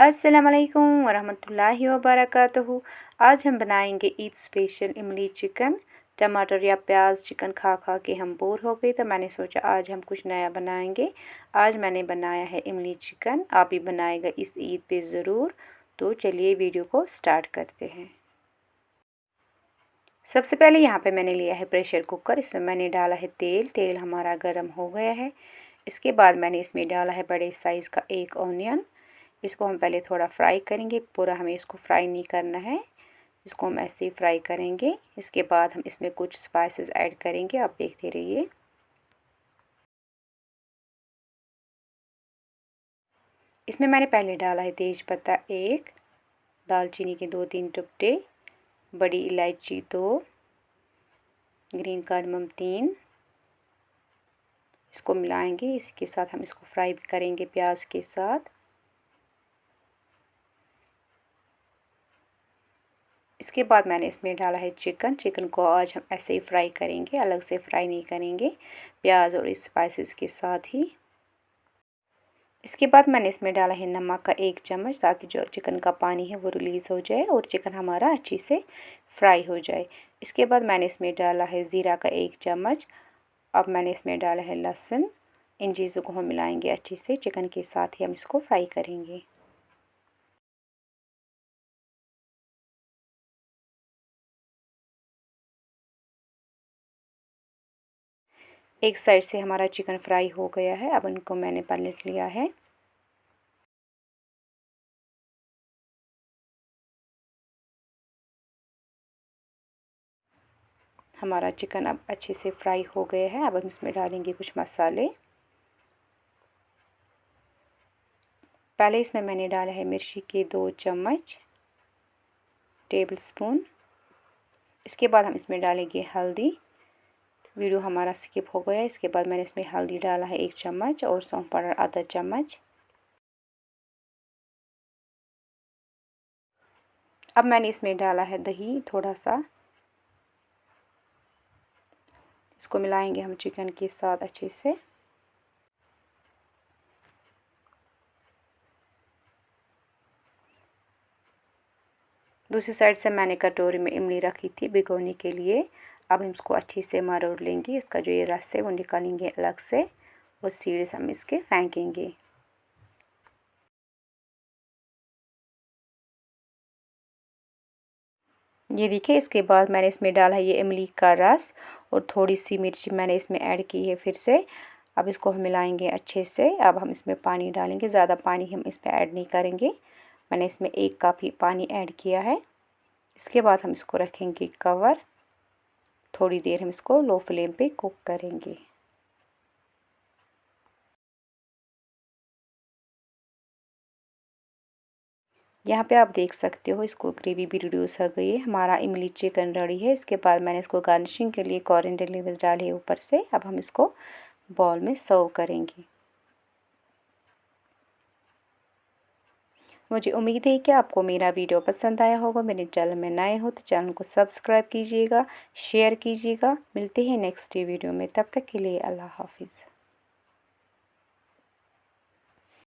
अस्सलाम वालेकुम वरहमतुल्लाहि वबरकातुहू। आज हम बनाएंगे ईद स्पेशल इमली चिकन। टमाटर या प्याज चिकन खा खा के हम बोर हो गए, तो मैंने सोचा आज हम कुछ नया बनाएंगे। आज मैंने बनाया है इमली चिकन, आप भी बनाएगा इस ईद पे ज़रूर। तो चलिए वीडियो को स्टार्ट करते हैं। सबसे पहले यहाँ पे मैंने लिया है प्रेशर कुकर। इसमें मैंने डाला है तेल। तेल हमारा गर्म हो गया है। इसके बाद मैंने इसमें डाला है बड़े साइज़ का एक ऑनियन। इसको हम पहले थोड़ा फ्राई करेंगे, पूरा हमें इसको फ्राई नहीं करना है, इसको हम ऐसे ही फ्राई करेंगे। इसके बाद हम इसमें कुछ स्पाइसेस ऐड करेंगे, आप देखते रहिए। इसमें मैंने पहले डाला है तेज पत्ता एक, दालचीनी के 2-3 टुकड़े, बड़ी इलायची 2, ग्रीन कार्डमम 3। इसको मिलाएंगे, इसके साथ हम इसको फ्राई भी करेंगे प्याज के साथ। इसके बाद मैंने इसमें डाला है चिकन। चिकन को आज हम ऐसे ही फ्राई करेंगे, अलग से फ्राई नहीं करेंगे, प्याज और स्पाइसेस के साथ ही। इसके बाद मैंने इसमें डाला है नमक का 1 चम्मच, ताकि जो चिकन का पानी है वो रिलीज़ हो जाए और चिकन हमारा अच्छी से फ्राई हो जाए। इसके बाद मैंने इसमें डाला है ज़ीरा का 1 चम्मच। अब मैंने इसमें डाला है लहसुन। इन चीज़ों को हम मिलाएंगे अच्छे से, चिकन के साथ ही हम इसको फ्राई करेंगे। एक साइड से हमारा चिकन फ्राई हो गया है, अब इनको मैंने पलट लिया है। हमारा चिकन अब अच्छे से फ्राई हो गया है। अब हम इसमें डालेंगे कुछ मसाले। पहले इसमें मैंने डाला है मिर्ची के 2 चम्मच टेबल स्पून। इसके बाद हम इसमें डालेंगे हल्दी। वीडियो हमारा स्किप हो गया। इसके बाद मैंने इसमें हल्दी डाला है 1 चम्मच और सौंफ पाउडर आधा चम्मच। अब मैंने इसमें डाला है दही थोड़ा सा। इसको मिलाएंगे हम चिकन के साथ अच्छे से। दूसरी साइड से मैंने कटोरी में इमली रखी थी भिगोने के लिए। अब हम इसको अच्छे से मरोड़ लेंगे। इसका जो ये रस है वो निकालेंगे अलग से और सीधे से हम इसके फेंकेंगे। ये देखिए, इसके बाद मैंने इसमें डाला है ये इमली का रस और थोड़ी सी मिर्ची मैंने इसमें ऐड की है फिर से। अब इसको हम मिलाएंगे अच्छे से। अब हम इसमें पानी डालेंगे, ज़्यादा पानी हम इसमें ऐड नहीं करेंगे। मैंने इसमें 1 कप ही पानी ऐड किया है। इसके बाद हम इसको रखेंगे कवर। थोड़ी देर हम इसको लो फ्लेम पे कुक करेंगे। यहाँ पे आप देख सकते हो इसको ग्रेवी भी रिड्यूस हो गई है। हमारा इमली चिकन रेडी है। इसके बाद मैंने इसको गार्निशिंग के लिए कोरिएंडर लीव्स डाले ऊपर से। अब हम इसको बाउल में सर्व करेंगे। मुझे उम्मीद है कि आपको मेरा वीडियो पसंद आया होगा। मेरे चैनल में नए हो तो चैनल को सब्सक्राइब कीजिएगा, शेयर कीजिएगा। मिलते हैं नेक्स्ट वीडियो में, तब तक के लिए अल्लाह हाफिज़।